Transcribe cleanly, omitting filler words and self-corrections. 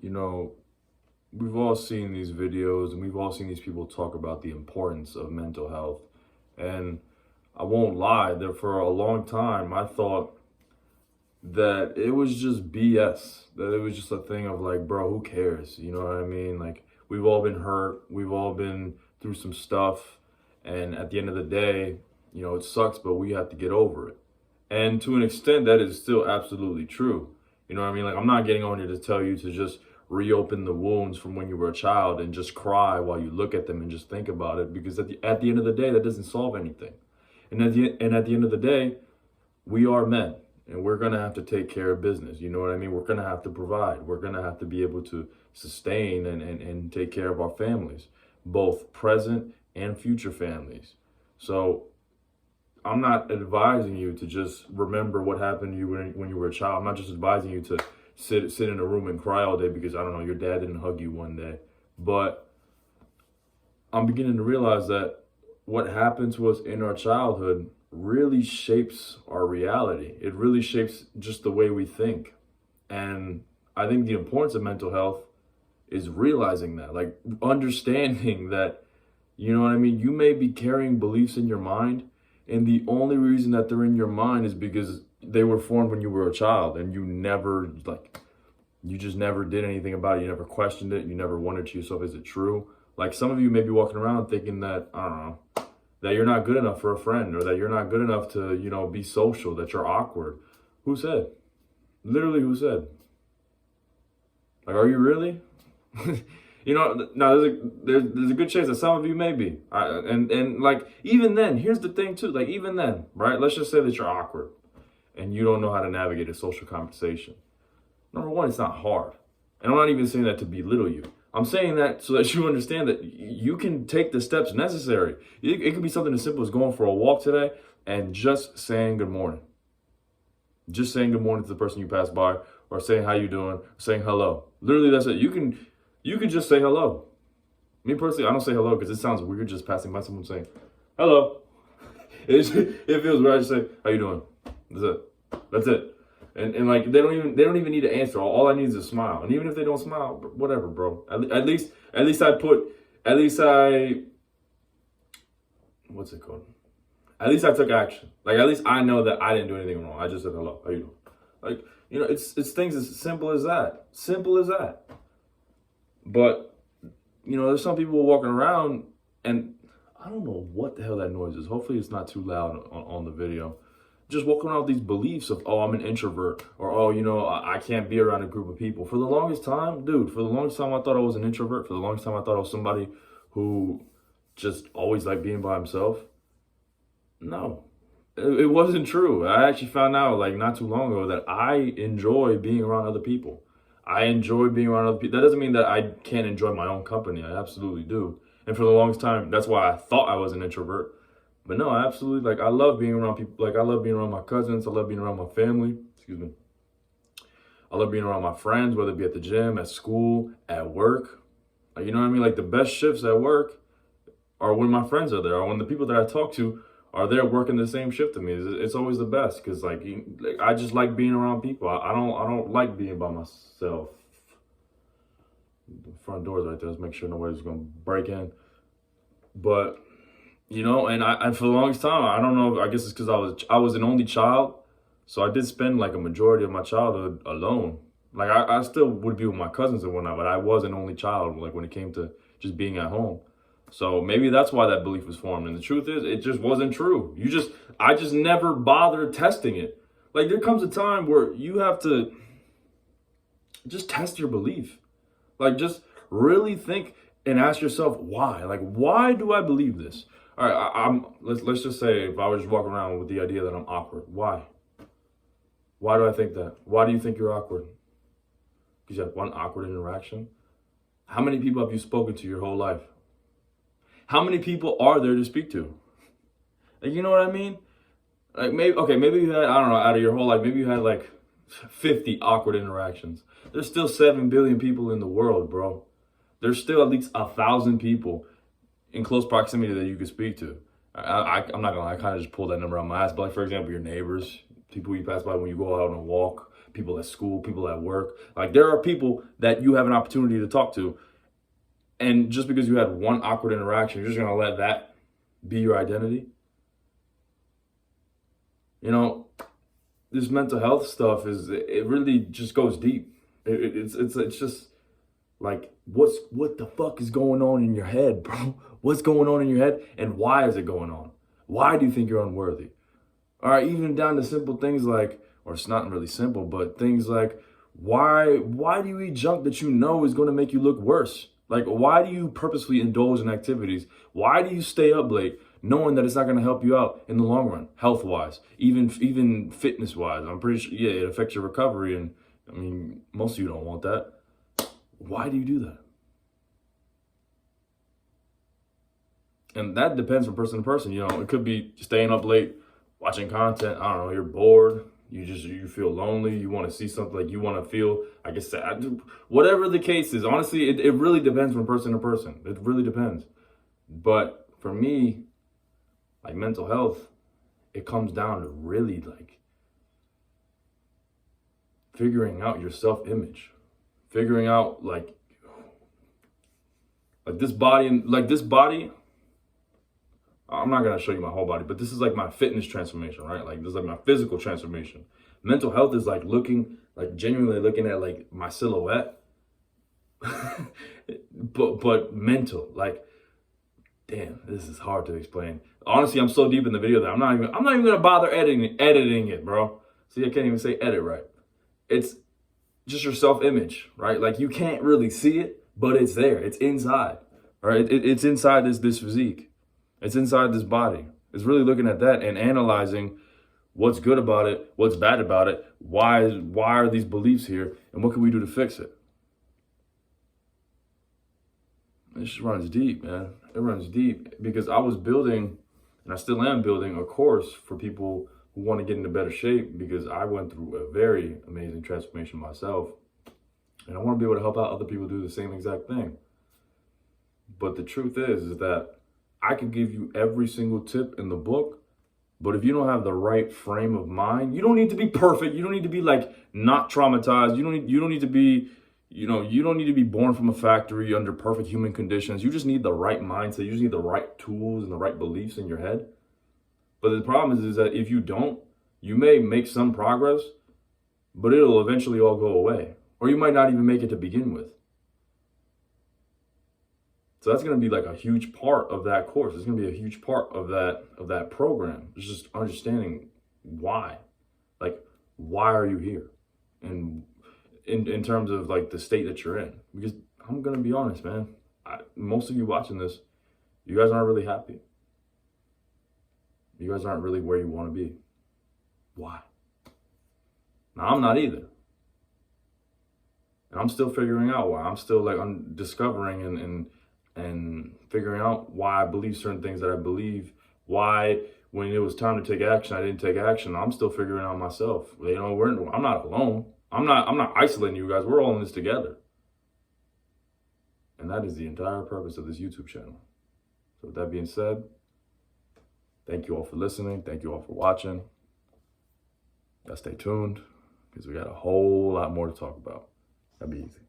you know, we've all seen these videos and we've all seen these people talk about the importance of mental health. And I won't lie, that for a long time I thought that it was just BS, that it was just a thing of like, bro, who cares? You know what I mean? Like, we've all been hurt, we've all been through some stuff, and at the end of the day, it sucks, but we have to get over it. And to an extent, that is still absolutely true. You know what I mean? Like, I'm not getting on here to tell you to just reopen the wounds from when you were a child and just cry while you look at them and just think about it, because at the end of the day, that doesn't solve anything. And at the end of the day, we are men and we're going to have to take care of business. You know what I mean? We're going to have to provide. We're going to have to be able to sustain and take care of our families, both present and future families. So I'm not advising you to just remember what happened to you when you were a child. I'm not just advising you to sit in a room and cry all day because, I don't know, your dad didn't hug you one day. But I'm beginning to realize that what happened to us in our childhood really shapes our reality. It really shapes just the way we think. And I think the importance of mental health is realizing that, like understanding that, you know what I mean? You may be carrying beliefs in your mind, and the only reason that they're in your mind is because they were formed when you were a child and you just never did anything about it. You never questioned it. You never wondered to yourself, is it true? Like, some of you may be walking around thinking that, I don't know, that you're not good enough for a friend, or that you're not good enough to, be social, that you're awkward. Who said? Literally, who said? Like, are you really? Now there's a good chance that some of you may be. And like, even then, here's the thing too. Like, even then, right? Let's just say that you're awkward and you don't know how to navigate a social conversation. Number one, it's not hard. And I'm not even saying that to belittle you. I'm saying that so that you understand that you can take the steps necessary. It could be something as simple as going for a walk today and just saying good morning. Just saying good morning to the person you pass by, or saying how you doing, saying hello. Literally, that's it. You can just say hello. Me personally, I don't say hello because it sounds weird just passing by someone saying hello. It feels weird. I just say, how you doing? That's it. And like, they don't even need to answer. All I need is a smile. And even if they don't smile, whatever, bro. At least what's it called? At least I took action. Like, at least I know that I didn't do anything wrong. I just said hello. How you doing? Like, it's things as simple as that. Simple as that. But, there's some people walking around, and I don't know what the hell that noise is. Hopefully it's not too loud on the video. Just walking around with these beliefs of, oh, I'm an introvert, or, oh, I can't be around a group of people. For the longest time, I thought I was an introvert. For the longest time, I thought I was somebody who just always liked being by himself. No, it wasn't true. I actually found out, like, not too long ago, that I enjoy being around other people. I enjoy being around other people. That doesn't mean that I can't enjoy my own company. I absolutely do. And for the longest time, that's why I thought I was an introvert. But no, I absolutely, like, I love being around people. Like, I love being around my cousins. I love being around my family. Excuse me. I love being around my friends, whether it be at the gym, at school, at work. Like, you know what I mean? Like, the best shifts at work are when my friends are there, or when the people that I talk to are there working the same shift to me. It's always the best, because like I just like being around people. I don't like being by myself. The front door's right there. Let's make sure nobody's gonna break in. But and for the longest time, I don't know. I guess it's because I was an only child, so I did spend like a majority of my childhood alone. Like, I still would be with my cousins and whatnot, but I was an only child. Like, when it came to just being at home. So maybe that's why that belief was formed. And the truth is, it just wasn't true. I just never bothered testing it. Like, there comes a time where you have to just test your belief. Like, just really think and ask yourself, why? Like, why do I believe this? All right, let's just say if I was just walking around with the idea that I'm awkward. Why? Why do I think that? Why do you think you're awkward? Because you had one awkward interaction? How many people have you spoken to your whole life? How many people are there to speak to? Like, you know what I mean? Like, maybe you had, I don't know, out of your whole life, maybe you had like 50 awkward interactions. There's still 7 billion people in the world, bro. There's still at least 1,000 people in close proximity that you could speak to. I'm not gonna lie, I kind of just pulled that number out of my ass. But like, for example, your neighbors, people you pass by when you go out on a walk, people at school, people at work. Like, there are people that you have an opportunity to talk to. And just because you had one awkward interaction, you're just going to let that be your identity? You know, this mental health stuff it really just goes deep. It's just like, what the fuck is going on in your head, bro? What's going on in your head, and why is it going on? Why do you think you're unworthy? All right, even down to simple things like, or it's not really simple, but things like, why do you eat junk that you know is going to make you look worse? Like, why do you purposely indulge in activities? Why do you stay up late knowing that it's not going to help you out in the long run, health-wise, even fitness-wise? I'm pretty sure, yeah, it affects your recovery, and I mean, most of you don't want that. Why do you do that? And that depends from person to person. You know, it could be staying up late, watching content. I don't know, you're bored. You feel lonely. You want to see something, like you want to feel, I guess, sad. Whatever the case is, honestly, it really depends from person to person. It really depends. But for me, like mental health, it comes down to really like figuring out your self-image, figuring out like this body, I'm not going to show you my whole body, but this is like my fitness transformation, right? Like, this is like my physical transformation. Mental health is like genuinely looking at like my silhouette, but mental, like, damn, this is hard to explain. Honestly, I'm so deep in the video that I'm not even going to bother editing it, bro. See, I can't even say edit right. It's just your self-image, right? Like, you can't really see it, but it's there. It's inside, right? It's inside this physique. It's inside this body. It's really looking at that and analyzing what's good about it, what's bad about it, why are these beliefs here, and what can we do to fix it? It just runs deep, man. It runs deep, because I was building, and I still am building, a course for people who want to get into better shape, because I went through a very amazing transformation myself, and I want to be able to help out other people do the same exact thing. But the truth is that I could give you every single tip in the book, but if you don't have the right frame of mind, you don't need to be perfect. You don't need to be like not traumatized. You don't need to be, you don't need to be born from a factory under perfect human conditions. You just need the right mindset. You just need the right tools and the right beliefs in your head. But the problem is that if you don't, you may make some progress, but it'll eventually all go away. Or you might not even make it to begin with. So that's going to be like a huge part of that course. It's going to be a huge part of that program. It's just understanding why. Like, why are you here? And in terms of like the state that you're in. Because I'm going to be honest, man. Most of you watching this, you guys aren't really happy. You guys aren't really where you want to be. Why? Now, I'm not either. And I'm still figuring out why. I'm still like discovering and figuring out why I believe certain things that I believe, why when it was time to take action, I didn't take action. I'm still figuring out myself. You know, I'm not alone. I'm not isolating you guys. We're all in this together. And that is the entire purpose of this YouTube channel. So with that being said, thank you all for listening. Thank you all for watching. Y'all stay tuned, because we got a whole lot more to talk about. That'd be easy.